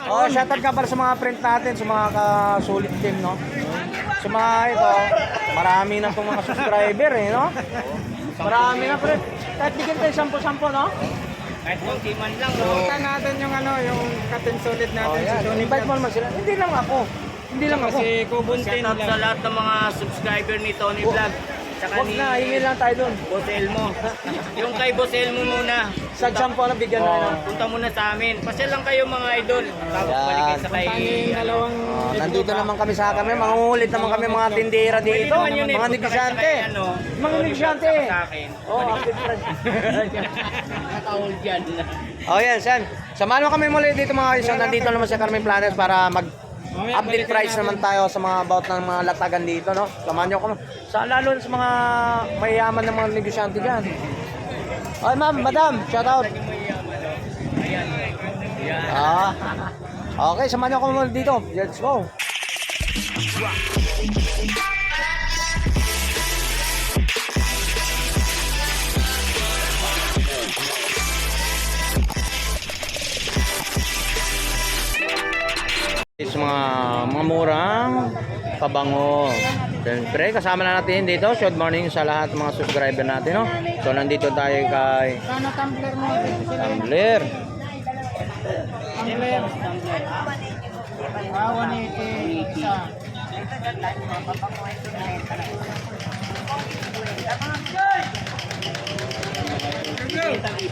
Oh, shoutout ka para sa mga print natin, sa mga kasulit team, no? Sa mga ito, marami na itong mga subscriber, eh, no? Marami na, pre. Kahit bigyan tayo 10-10, no? Kahit konti man lang, no? Punta natin yung ano, yung katin sulit natin si Tony Invite mo Vlog. naman sila. Hindi lang ako. Hindi lang ako. Kasi Kubuntin Shout out sa lang. lahat ng mga subscriber ni Tony Vlog. Tsaka Huwag ni na, hingin lang tayo dun. Boss Elmo. Yung kay Boss Elmo muna. Sa 10 na bigyan na, no? Punta muna sa amin. Pasyal lang kayo mga idol. Tapos Yan. balik kayo sa kay... Tanging dalawang Nandito naman kami sa kami, mangungulit naman kami mga tindera Pwede dito, naman yun eh. mga Punta kayo sa negosyante. kay, ano, Mga Tony negosyante. Vlog, saka sa akin. Oh, active price. Nakahol dyan. Oh, yan, Sen. Samahan mo kami muli dito mga kaisan. Nandito naman sa Carmen Planet para mag-update price naman tayo sa mga about ng mga latagan dito, no? Samahan nyo kami. Lalo sa mga mayayaman ng mga negosyante dyan. Ay, ma'am, madam, shout out. Ah. Okay, samahan nyo kami muli dito. Let's go. Sa mga murang pabango. Siyempre, kasama na natin dito. Good morning sa lahat ng mga subscriber natin, no? So, nandito tayo kay Sana tumbler mo. Tumbler. Tumbler. 180 isa.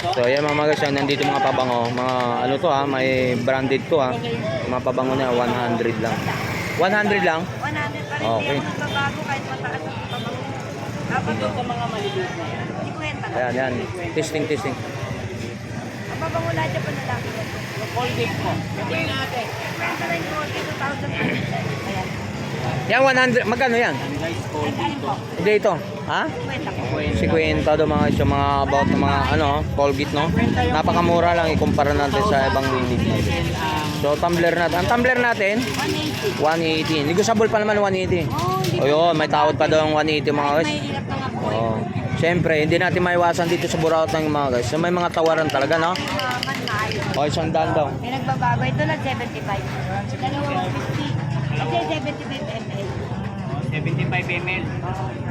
So, ayan mga guys, nandito mga pabango. Mga ano to ha, may branded to ha. Mga pabango niya, 100 lang. 100 lang? 100 pa rin. Okay. Hindi ako magbabago kahit mataas ang pabango. Dapat Ito sa mga maliliit na yan. hindi kwenta lang. Ayan, ayan. Testing. Ang pabango lahat dyan pa na lang. Yung Colgate mo. Yung natin. Kwenta lang yung 42,000. Ayan. Yan, 100. Magkano yan? Guys, Ayun Colgate po. Hindi ito. Ha? Kwenta ko. 50 daw mga guys, yung mga about ng mga ano, Colgate, no? Napakamura lang ikumpara natin sa ibang So, tumbler natin. Ang tumbler natin, 180. 180. Negotiable pa naman 180. Oh, hindi O yun, may tawad pa daw ang 180 mga guys. May hirap na nga po. Oh. Siyempre, hindi natin maiwasan dito sa Buraot ng mga guys. So, may mga tawaran talaga, no? Man na ayun. O, 100 daw. May nagbabago. Ito lang 75. Dalawang 50. Kasi 75 ml. 75 ml.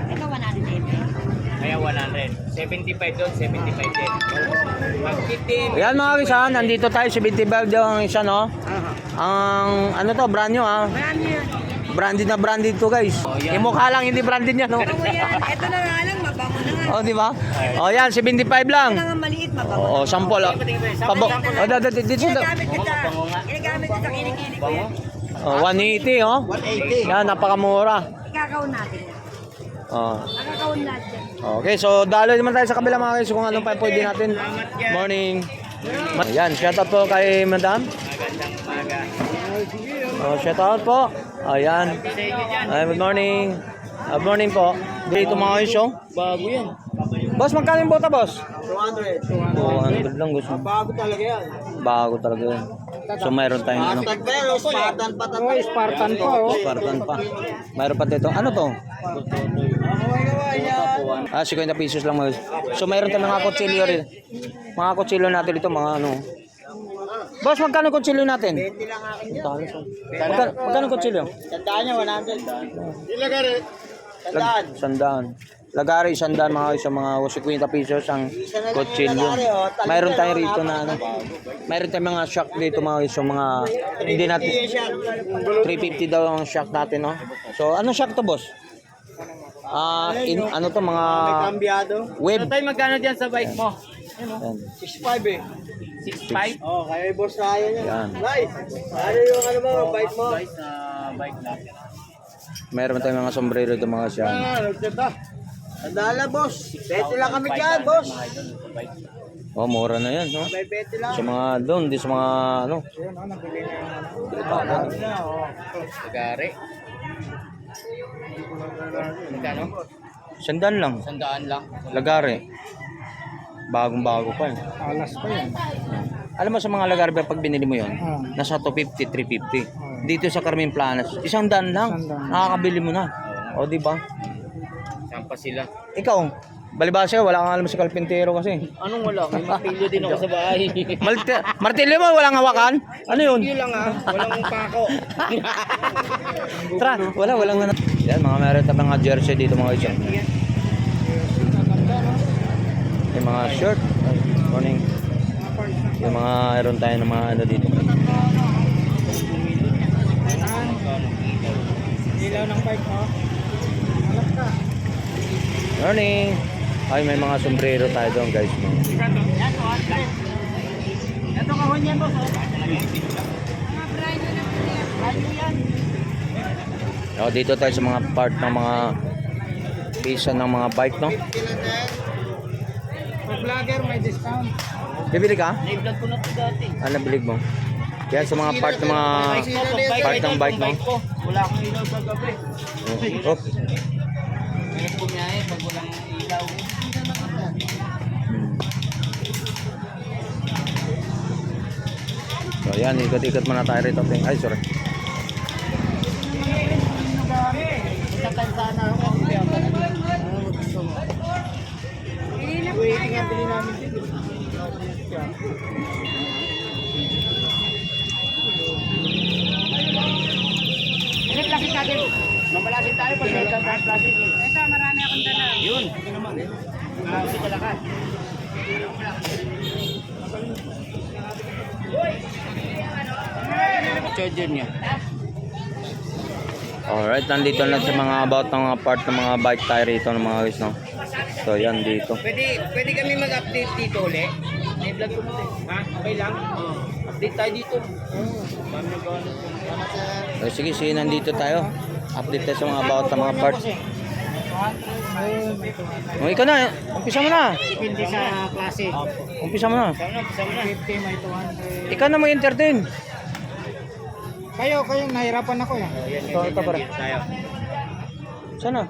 Ito 100 ml. Kaya 100. 75 doon, 75 din. Magtitim. Ayan mga guys, ha? Nandito tayo, 75 daw ang isa, no? Ang, ano to, brand new, ha? Marami yan. Branded na branded to, guys. yan. Imukha lang, hindi branded niya, no? Mabango yan. Ito na nga lang. Mabango na nga. O, di ba? O, yan, 75 lang. Ito na nga maliit. Mabango. O, sample, o. Pabo. O, dito, Ginagamit ko sa kinikili ko yan. O, 180, oh. 180. Yan, napakamura. Ikakaon natin yan. O. Nakakaon natin. Okay, so daloy naman tayo sa kabila mga guys kung anong pa pwede natin. Morning. Ayan, shout out po kay Madam. Magandang umaga. Oh, shout out po. Ayan. Ay, good morning. Good morning po. Dito mga guys, oh. Bago yan. Boss, magkano yung bota, boss? 200. 200 lang, guys. Bago talaga yan. Bago talaga yun. So, mayroon tayong ano. Pero Spartan pa Oh, Spartan pa oh. Spartan pa. Mayroon pa dito. Ano to? 50 pesos lang mga guys. So, mayroon tayong mga kutsilyo rin. Mga kutsilyo natin dito, mga ano. Boss, magkano kutsilyo natin? 20 lang akin yan. Magkano kutsilyo? Tandaan niya, 100. Ilagari. Tandaan. Sandaan. Lagari, sandaan mga guys, mga 50 pesos ang kutsilyo. Mayroon tayo rito na ano. Mayroon tayong mga shock dito mga guys, yung mga hindi natin 350 daw ang shock natin, no. So, ano shock to, boss? Ano to mga Kambyado. web. Tay, magkano dyan sa bike mo? Yan. 6.5 eh. 6.5? Oo, kaya boss kaya niya. Yan. Guys, ano yung ano mo, bike mo? Guys, bike lang. Meron tayong mga sombrero dito mga guys. Yan. Nagtata. Tandala, boss. 20 lang kami dyan, boss. Oh, mura na yan, no? May 20 lang. Sa mga doon, di sa mga ano. Lagari. Magkano? Sandaan lang. 100 lang. Lagari. Bagong-bago pa eh. Alas pa yan. Alam mo sa mga lagari pag binili mo yon, Ah. nasa 250, 350. Dito sa Carmen Planas, 100 lang. 100. Nakakabili mo na. O, di ba? Saan pa sila? Ikaw, Balibasa, wala kang alam sa kalpintero kasi. Anong wala? May martilyo din ako sa bahay. Martilyo mo, walang hawakan? Ano yun? Yun lang ah. Walang pako. Tara, walang ano. Yan, mga meron tayong mga jersey dito mga guys. Yung mga shirt. Ay, morning. Yung mga meron tayo ng mga ano dito. Ilaw ng bike mo. Alam ka. Morning. Ay, may mga sombrero tayo doon guys. Ito kahon yan boss. O, dito tayo sa mga part ng mga pisa ng mga bike, no? Pag vlogger may discount. Bibili ka? Na-vlog ko na ito dati. Ano bilig mo? Kaya sa mga part ng mga part ng bike, no? Wala akong ilaw sa gabi. Oh. Kaya bumiyahe pag walang ilaw. So, yan, ikot-ikot muna tayo rito. Ay, sorry. Itakan sana ako. Waiting ang bili namin dito. Ano plastic natin? Mamalasin tayo pag may plastic. Ito, marami akong dala. Yun. Ito naman. Kasi kalakas. Charger niya. Alright, nandito na sa mga about ng mga part ng mga bike tayo rito ng mga guys, no? So, yan dito. Pwede kami mag-update dito ulit. May vlog ko muna. Ha? Okay lang? Oo. Update tayo dito. Dami na gawa So, sige, nandito tayo. Update tayo sa mga about ng mga parts. O, ikaw na. Umpisa mo na. Depende sa klase. Umpisa mo na. Sama na. 50 may 200. Ikaw na mo entertain. Kayo, nahirapan ako eh. Ito pare. Tayo. Sana.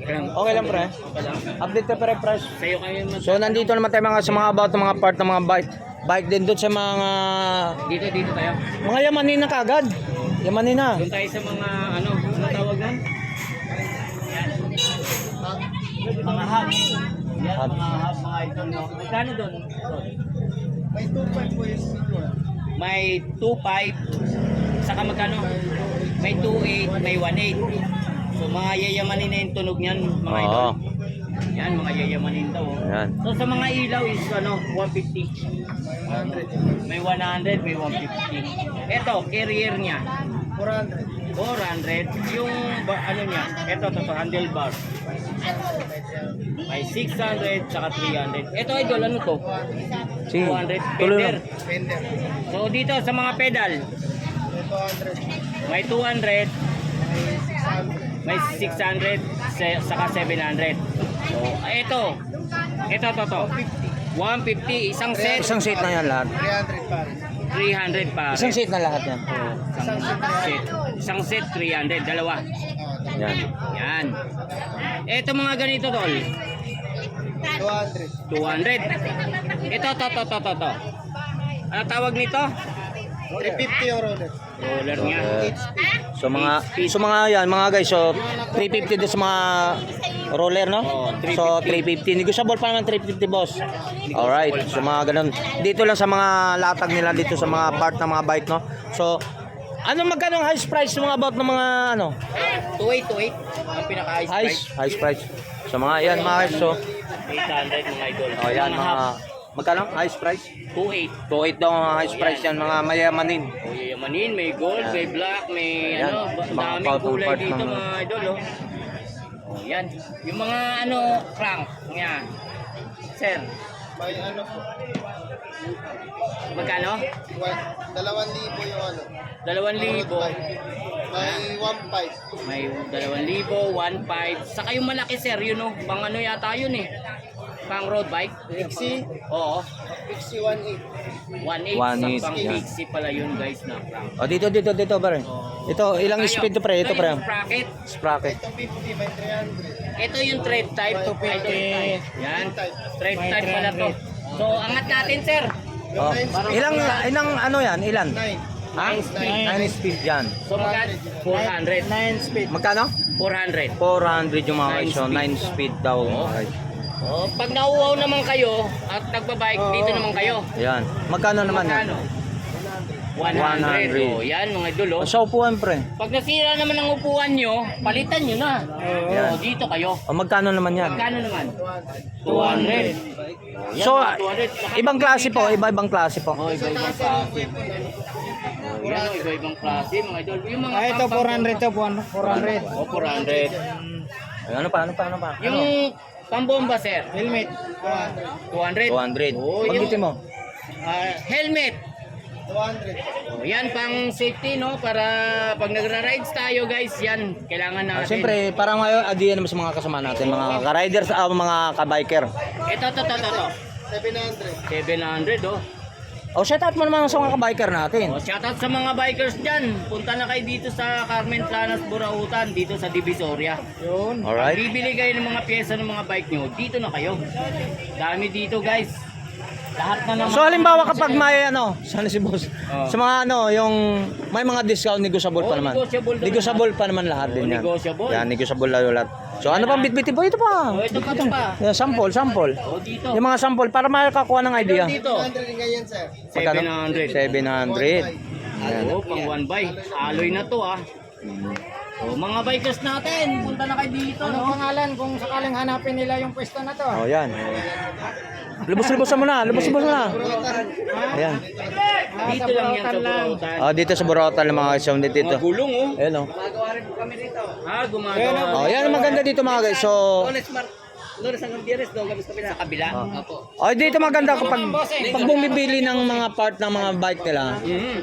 Okay lang pre. Okay lang. Update ka pare price. Sa'yo kayo mag... So, nandito naman tayo mga sa mga about ng mga part ng mga bike. Bike din doon sa mga Dito tayo. mga yamanin na kagad. Yamanin na. Doon tayo sa mga ano tawag nun? Mga hub. Yan, Hub. mga hub, mga idol, no? Magkano doon? May 2.5 po yung speed ko. May 2.5, saka magkano? May 2.8, may 1.8. So mga yayamanin na yung tunog niyan, mga idol. Oo. Yan, mga yayamanin daw. Oh. Ayan. So sa mga ilaw is ano, 150. May 100, may 150. Ito, carrier niya. 400. Yung ano niya, ito handlebar. May 600 saka 300. Ito idol, ano to? Sige. 200 Tuloy fender. na. So dito sa mga pedal, may 200, may 600, saka 700. So ito, to. 150, isang set, Isang seat na yan lahat. 300 pa. Isang seat na lahat yan. Isang set 300, dalawa. Yan. Yan. Ito mga ganito tol. 200. Ito, to. Ano tawag nito? 350 euro ulit. Roller niya. So mga yan mga guys, so 350 din sa mga roller, no? Oo, 350. So 350, negotiable pa naman 350 boss. Alright, so mga ganun. Dito lang sa mga latag nila dito sa mga part ng mga bike, no? So ano magkano ang highest price ng mga about ng mga ano? 28. Ang pinaka-highest price. Highest price. So mga yan mga guys, so 800 mga idol. oh yan mga magkano highest price? 28. 28 daw ang highest price yan mga mayamanin. O yamanin, may gold, may black, may Yan. ano, Mga daming powerful kulay part dito ng- mga idol, oh. Oh, yan. Yung mga ano, crank, yan. Sir, May ano po. magkano? 2,000 yung ano. 2,000. May 1.5. May 2,000, 1,500. Saka yung malaki sir, yun oh. Pang ano yata yun eh. Pang road bike. Pixie? Oo. Pixie 1.8. 1.8. 1.8, Pang yan. Pixie pala yun guys na crank. Oh dito pare. Ito ilang Tayo. speed to pre? Ito pre. yung sprocket. Sprocket. Ito 50 by 300. Ito yung thread type. Yan. Thread type pala to. So, angat natin sir. Oh. Ilang ano yan? Ilan? 9. Ha? 9 speed yan. So, magkano? 400. 9 speed. Magkano? 400. 400 yung mga guys. So 9 9 speed daw mga guys. Oh, pag nauuhaw naman kayo at nagbabike, dito naman kayo. Yan. Magkano naman yan? Magkano? 100. Oh, yan mga idol. Oh. Sa upuan, pre. Pag nasira naman ang upuan nyo, palitan nyo na. Yan. Oh, dito kayo. O, magkano naman yan? Magkano naman? 200. Yan, So, 200. ibang klase po, iba-ibang klase po. Oh, iba-ibang klase. Oh, yan, oh, iba-ibang klase mga idol. Yung mga Ito, 400 to, 400. Oh, 400. Ay, ano pa? Yung pambomba, sir. Helmet. 200. 200. Oh, Pagbitin mo. Helmet. 200. Oh, yan pang safety, no? Para pag nagra-rides tayo, guys, yan kailangan natin. Siyempre, parang ngayon, adiyan naman sa mga kasama natin, mga ka-riders, mga ka-biker. Ito. 700. 700, oh. O, shout out mo naman sa mga ka-biker natin. Oh, shoutout sa mga bikers dyan. Punta na kayo dito sa Carmen Planas, Burautan, dito sa Divisoria. Yun. Alright. Bibili kayo ng mga pyesa ng mga bike nyo, dito na kayo. Dami dito, guys. Lahat na naman. So, halimbawa kapag may sana si boss, Oh. sa mga yung may mga discount, negotiable pa Oh, naman. negotiable naman. Negotiable pa naman lahat din yan. Negotiable. Yan, negotiable lahat. So, ano pang bitbitin po? Ito pa. Oh, ito pa. Yeah, sample. Oh, dito. Yung mga sample, para makakuha ng idea. Dito. 100 rin ganyan, sir. 700. 700. Oh, pang one bike. Aloy na to, ah. Oh, mga bikers natin, punta na kayo dito, Anong no? pangalan kung sakaling hanapin nila yung pwesto na to? Oh, yan. Lubos-lubosan mo na. Lubos-lubosan mo na. Ayan. Dito lang yan sa Burautan. Oh, dito sa Burautan ng mga sound dito. Mga gulong, oh. Ayan, oh. Ah, gumagawa. Oh, yan ang maganda dito mga guys. So, Sa kabila. oh, dito maganda kapag bumibili ng mga part ng mga bike nila,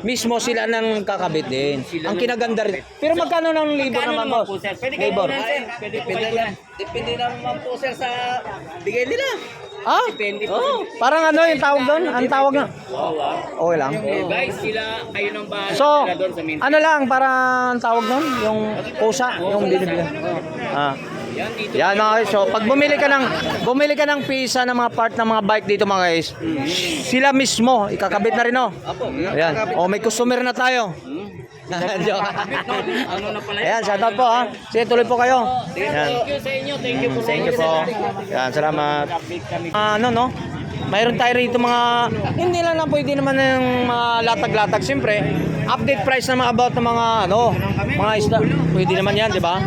mismo sila nang kakabit din. Ang kinaganda rin. Pero magkano ng labor Kano naman, naman boss? po, sir? Pwede kayo Labor. kunan, sir. Pwede po kayo kunan. Depende naman po sir sa bigay nila. Ah? Depende po. Oh, parang ano yung tawag doon? Ang tawag na. Oh, ah. Okay lang. Oh, guys, sila, kayo nang bahala So, sila doon sa main. ano lang, parang ang tawag doon? Yung pusa, yung binibili. Ah. Yan, dito. Yan mga guys, so pag bumili ka ng pisa ng mga part ng mga bike dito mga guys, sila mismo, ikakabit na rin oh. Ayan, oh may customer na tayo. Joke. Ano na pala Ayan, shout out po ha. Sige, tuloy po kayo. Ayan. Thank you sa inyo. Thank you po sa Thank inyo. you po. Yan, salamat. Ano no? Mayroon tayo rito mga, hindi lang na pwede naman ng mga latag-latag. Siyempre, update price naman about ng mga mga isda. Pwede naman yan, di ba?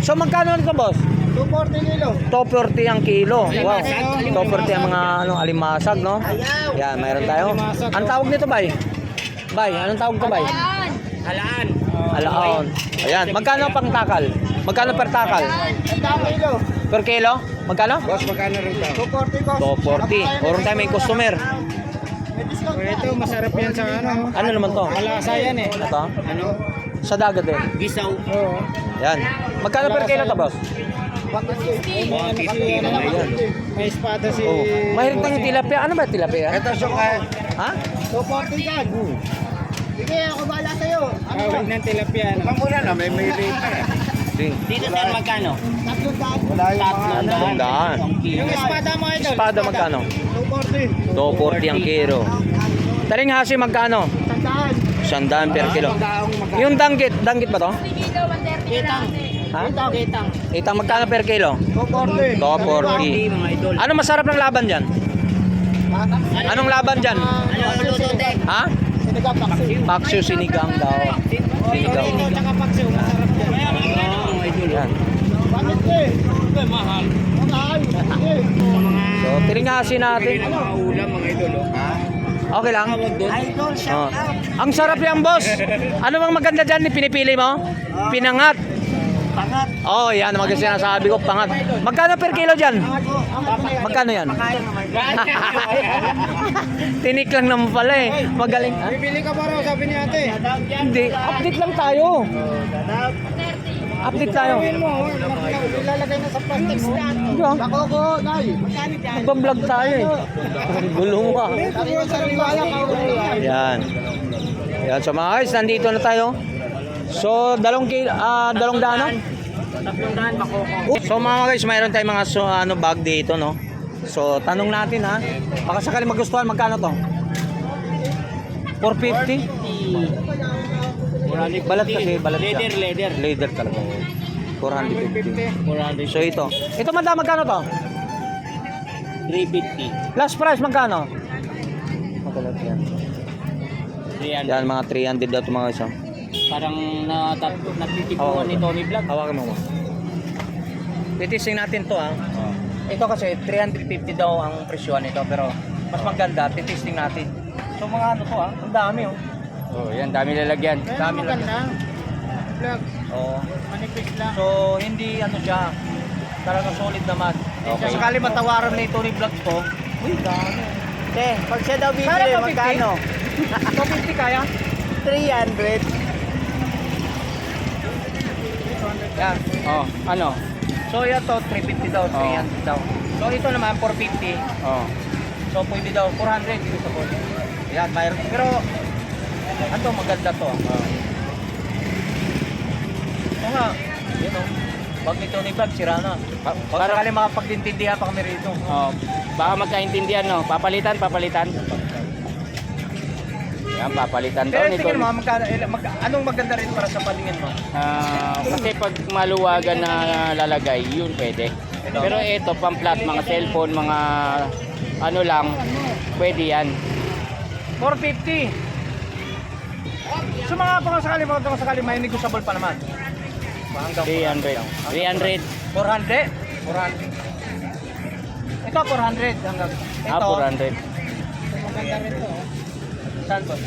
So magkano nito boss? 240 kilo. 240 ang kilo. Wow. 240 ang mga alimasag, no? Yan, mayroon tayo. Ang tawag nito, bay? Bay, anong tawag to, bay? Halaan. Alaon. Ayan, magkano pang takal? Magkano per takal? 100 kilo. Per kilo? Magkano? Boss, magkano rin to? 240 boss. 240. Orong tayo may customer. Ito, masarap yan sa ano. Ano naman to? Malasa yan eh. Ito? Ano? Sa dagat eh. Gisaw. Oo. Yan. Magkano per kilo to, boss? 150. 150 mga idol. May espada si... Oh. Mahirit tayong tilapia. Ano ba tilapia? Ito siya kaya. Ha? 240 yan. Sige, ako bahala sa'yo. Ano? Huwag ng tilapia. Ano? Muna na may rate. Dito sir, magkano? 300. Wala yung mga 300. Ang kilo. Yung espada mo ito. Espada magkano? 240. 240 ang kilo. Taling hasi magkano? Sandaan. 100 per kilo. Yung danggit ba to? Kitang. Ha? Kitang. Itang magkano per kilo? 240. 240. Mga idol. Ano masarap ng laban dyan? Anong laban dyan? Ano luto, te? Ha? Sinigang paksiw. Paksiw sinigang daw. Sinigang. Ito, tsaka paksiw. Masarap yan. Oo, mga idol. Yan. Bakit eh? Mahal. Mahal. Sige. So, tiringasin natin. Bili ng mga ulam, mga idol. Okay lang? Idol, Oh. Ang sarap yan, boss. Ano bang maganda dyan? Pinipili mo? Pinangat. Pangat. Oh, yan. Mga sinasabi ko, pangat. Magkano per kilo dyan? Magkano yan? Tinik lang naman pala eh. Magaling. Ha? Bibili ka pa raw, sabi ni ate. Hindi. Update lang tayo. Update tayo. Gawin mo, ilalagay na sa plastic stand. Diyan. Ako ko, Nay. Magbablog tayo eh. Gulong ka. Sabi mo sa liwala ka. Yan. Yan. So mga guys, nandito na tayo. So, dalawang daan, no? 300 makoko. So mga guys, mayroon tayong mga bag dito, no? So, tanong natin ha. Baka sakali magustuhan, magkano to? 450? Balat kasi, balat siya. Leather. Leather talaga. 450. 400. So ito. Ito madam, magkano to? 350. Last price magkano? Magalat yan. 300. Yan, mga 300 daw ito mga isa. Parang natitipuan Oo. ni Tony Vlog. Hawakan mo. Titising natin to ha. Ito kasi 350 daw ang presyo nito pero mas maganda, titising natin. So mga ano to ha, ang dami oh. Oh, yan, dami lalagyan. Dami lang. Vlog, Oo. manipis lang. So hindi ano siya, talagang solid naman. Okay. So, sakali matawaran ni Tony Vlog ko, uy dami. Pag siya daw bibili, Kaya pa 50? magkano? 250 kaya? 300. Yan. Oh, ano? So yan to, 350 daw, 300 daw. So ito naman, 450. Oh. So pwede daw, 400 dito sa ball. Yan, mayroon. Pero, ano, maganda to. Oo nga, yun o. Pag ni Tony Vlog, sira na. Pag sakali makapagdintindihan pa kami rito. Oh. Baka magkaintindihan, no? Papalitan. Yan, papalitan daw Pero ni tingin Tony. mo, anong maganda rin para sa palingin mo? Kasi pag maluwagan na lalagay, yun pwede. Pero ito, pang-flat, mga cellphone, mga ano lang, pwede yan. 450. So mga pang sakali may negotiable pa naman. Hanggang 300. 300. 400? 400. Ito 400 hanggang. Ito, 400. Maganda rin to. saan ba?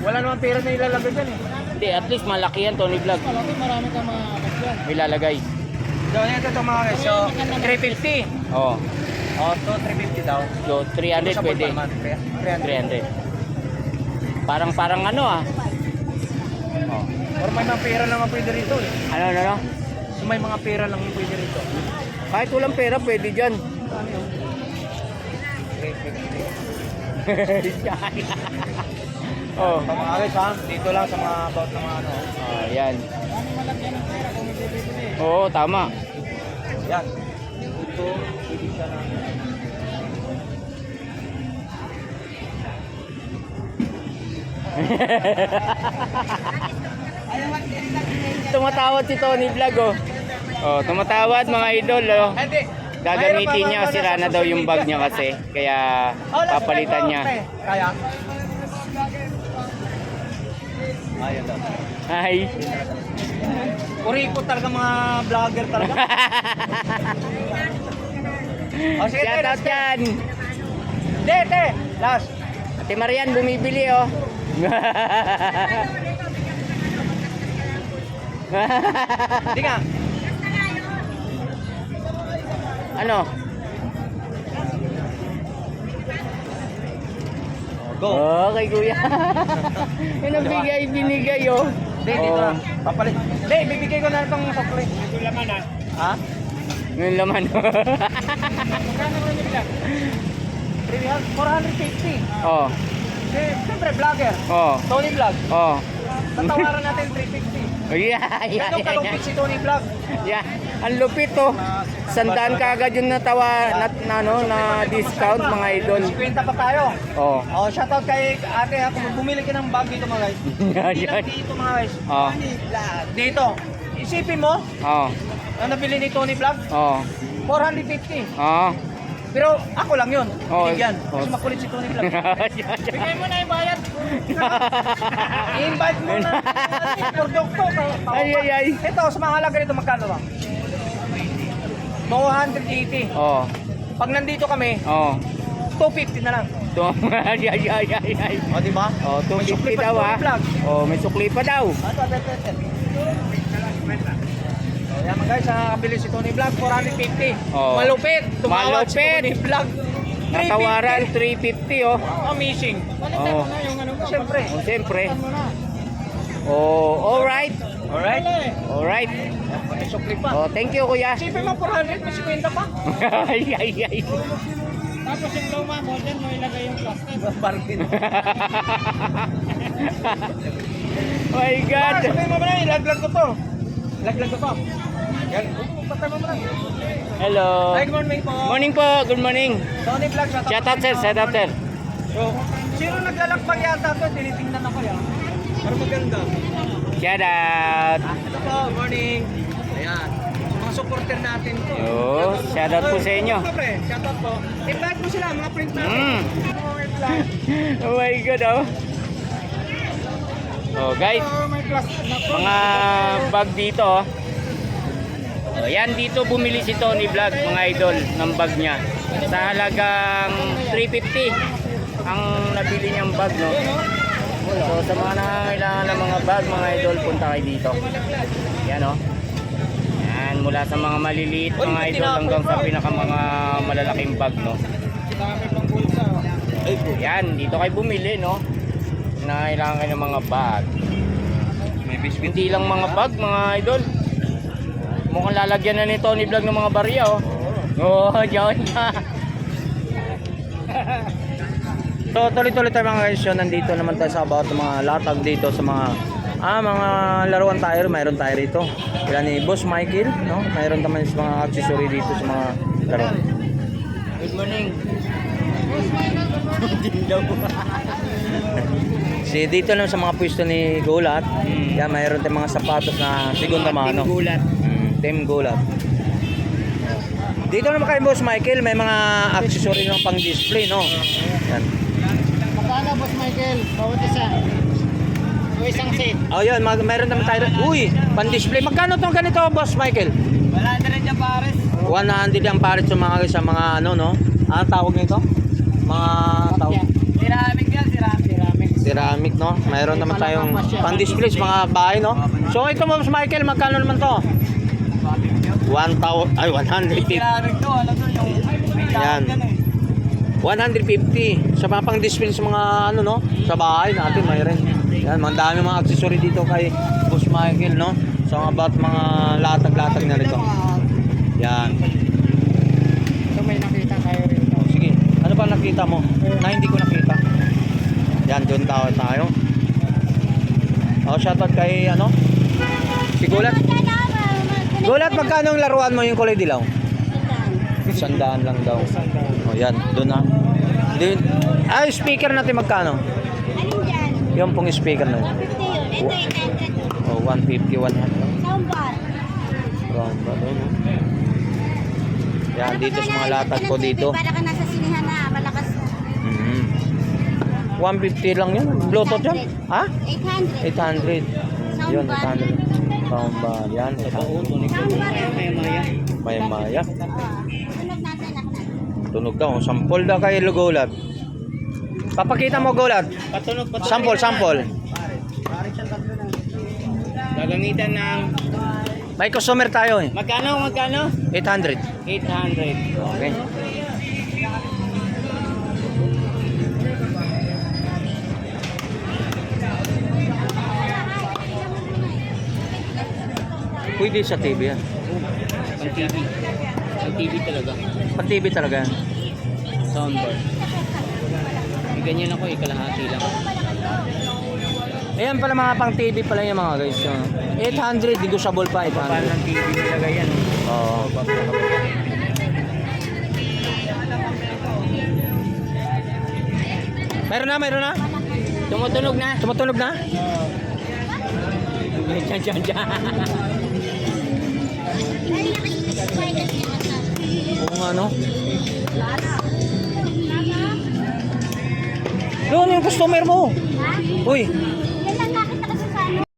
Wala namang pera na ilalagay dyan eh. Hindi, at least malaki yan, Tony Vlog. Malaki, marami kang mga lagyan. Ilalagay. So, ito mga guys. So, 350. Oh. Oh, so 350 daw. So, 300 Negotiable pwede. pa naman. 300. 300. Parang ano ah. Oh. Or may mga pera lang ang pwede rito eh. Ano? So, may mga pera lang ang pwede rito. Kahit walang pera, pwede dyan. 350. Oh. So, mga guys ha, dito lang sa mga about ng mga ano. Oh, yan. Marami malagyan ng pera kung hindi bibili. Oo, tama. Yan. Ito, pwede siya na. Tumatawad si Tony Vlog oh. Oh, tumatawad mga idol oh. Hindi. Gagamitin niya, sira na daw yung bag niya kasi. Kaya papalitan niya. Kaya? Ayun daw. Hi. Kuriko talaga mga vlogger talaga. Oh, sige, Shout out yan. Te, last. Ate Marian bumibili oh. Hindi nga. Ano? Go. Oh, kay kuya. Yung binigay oh. Hindi, dito na. Papalit. Hindi, bibigay ko na itong sukli. Ito laman ha. Ha? Yung laman. Magkano ko nila? 450. Oh. Siyempre, vlogger. Oh. Tony Vlog. Oh. Tatawaran natin 350. Yeah. Ganun kalupit si Tony Vlog. Yeah. Ang lupit oh. Sandaan ka agad yung na discount mga idol. 50 pa tayo. Oh. Oh, shoutout kay ate ha. Kung bumili ka ng bag dito mga guys. Hindi lang dito mga guys. Oh. Dito. Isipin mo, Oh. ang nabili ni Tony Vlog, Oh. 450. Oh. Pero ako lang yun. Oh. Binigyan. Kasi Oh. makulit si Tony Vlog. Bigay mo na yung bayad. I-invite mo na. Produkto. Ay. Ito, sa mga halaga nito, magkano ba? 280. Oh. Pag nandito kami, Oh. 250 na lang. Ay. O, di ba? Oh, May sukli 250 pa daw si ah. Tony Vlog. Oh, may sukli pa daw. Yan mga guys, nakakabili si Tony Vlog, 450. Oh. Malupit. Tumawad si Malupit. Tony Vlog. Natawaran 350 oh. Amazing. Palitan Oh. mo na yung ano mo. Siyempre. Oh, siyempre. Palitan mo na. Oh, alright. Alright. Alright. May sukli pa. Oh, thank you kuya. Sipin mo 400, may 50 pa. Ay. Tapos yung luma mo, dyan mo ilagay yung plastic. Bargain. My God. Sabihin mo na, ilaglag ko to. Ilaglag ko to. Yan. Patay mo na. Hello. Hi, good morning po. Morning po. Good morning. Tony Vlog, Shout out sir. Shout out sir. So, sino naglalakbag yata to? Tinitingnan ako yan. Pero maganda. Shout out. Ito po, good morning. Ayan. Mga supporter natin to. Yo, shoutout po sa inyo. Pre, shoutout po. I-bag mo sila, mga print natin. Mm. Oh my God, oh. Oh, guys, mga bag dito, oh. Oh, yan, dito bumili si Tony Vlog, mga idol, ng bag niya. Sa halagang 350 ang nabili niyang bag, no? So, sa mga nangangailangan ng mga bag, mga idol, punta kayo dito. Yan, oh. Yan, mula sa mga maliliit, mga idol, hanggang sa pinaka mga malalaking bag, no? Yan, dito kayo bumili, no? Nangangailangan kayo ng mga bag. Hindi lang mga bag, mga idol. Mukhang lalagyan na ni Tony Vlog ng mga barya, oh. Oo, diyan na. So tuloy-tuloy tayo mga guys, yun, nandito naman tayo sa about ng mga latag dito sa mga mga laruan tayo, mayroon tayo rito. Yan ni Boss Michael, no? Mayroon naman sa mga accessory dito sa mga laruan. Good morning. Si dito naman sa mga pwesto ni Gulat, yan mayroon tayong mga sapatos na segunda mano. Gulat. Team Gulat. Dito naman kay Boss Michael, may mga accessory ng pang-display, no? Yan. Magkano, Boss Michael? Bawat isa. O isang set. Oh, yun, mayroon naman tayo. Uy, pang-display. Magkano tong ganito, Boss Michael? Wala na rin dyan, pares. 100 ang pares sa mga ano, no? Ano tawag nito? Mga tawag. Ceramic yan, ceramic. Ceramic, no? Mayroon naman tayong pang-display sa mga bahay, no? So ito, Boss Michael, magkano naman to? 1,000, ay 150. Ceramic to, ano to, yung may Yan. tawag yan eh. 150 sa mga pang-display sa mga ano, no? Sa bahay natin mayroon. Yan, mga dami mga accessory dito kay Boss Michael, no? So about mga latag-latag na rito. Yan. So may nakita tayo rin. Oh, sige. Ano ba nakita mo? Na hindi ko nakita. Yan, doon tayo. Oh, shoutout kay ano? Si Gulat. Gulat, magkano ang laruan mo yung kulay dilaw? 100 lang daw. Oh, yan, doon na. Ay, speaker natin magkano? Alin dyan? Yung pong speaker na yun. 50 yun. Ito, 800. Oh, 150, 100. Soundbar. Round ba doon? Yan, dito sa mga latag ko dito. Para ka nasa sinihan na, malakas na. 150 lang yun. Bluetooth yan? Ha? 800. 800. Yun, 800. Soundbar. Yan, 800. Soundbar yun. May maya. Tunog natin, anak. Tunog daw. Sample daw kay Gulat. Papakita mo, Gulat. Patunog. Sample. Gagamitan ng... May customer tayo eh. Magkano? 800. 800. Okay. Pwede sa TV yan. Pang TV. Pang TV talaga. Pang TV talaga yan. Soundbar. May ganyan ako, kalahati lang. Ayan pala mga pang TV pala yung mga guys. 800, negotiable pa. Paano 800. ng TV nilagay yan? Oo. Meron na. Tumutunog na. Tumutunog na? Diyan. Oo nga, no? Doon yung customer mo. Uy,